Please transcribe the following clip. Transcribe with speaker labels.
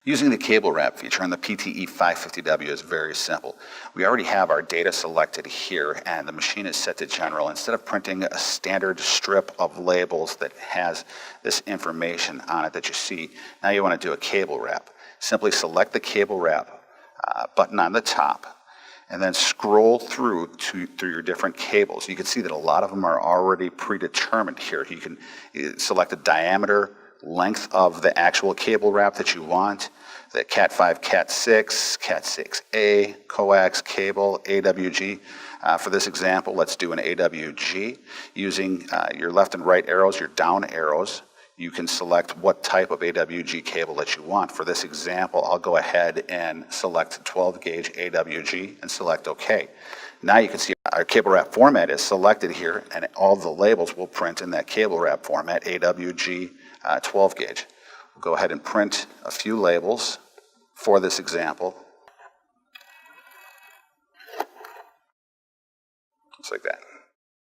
Speaker 1: Using the cable wrap feature on the PT-E300VP is very simple. We already have our data selected here and the machine is set to general. Instead of printing a standard strip of labels that has this information on it that you see, now you want to do a cable wrap. Simply select the cable wrap button on the top and then scroll through your different cables. You can see that a lot of them are already predetermined here. You can select the diameter, length of the actual cable wrap that you want, the Cat 5, Cat 6, Cat 6A, coax cable, AWG. For this example, let's do an AWG. Using your left and right arrows, your down arrows, you can select what type of AWG cable that you want. For this example, I'll go ahead and select 12 gauge AWG and select OK. Now you can see our cable wrap format is selected here and all the labels will print in that cable wrap format, AWG 12 gauge. We'll go ahead and print a few labels for this example. Just like that.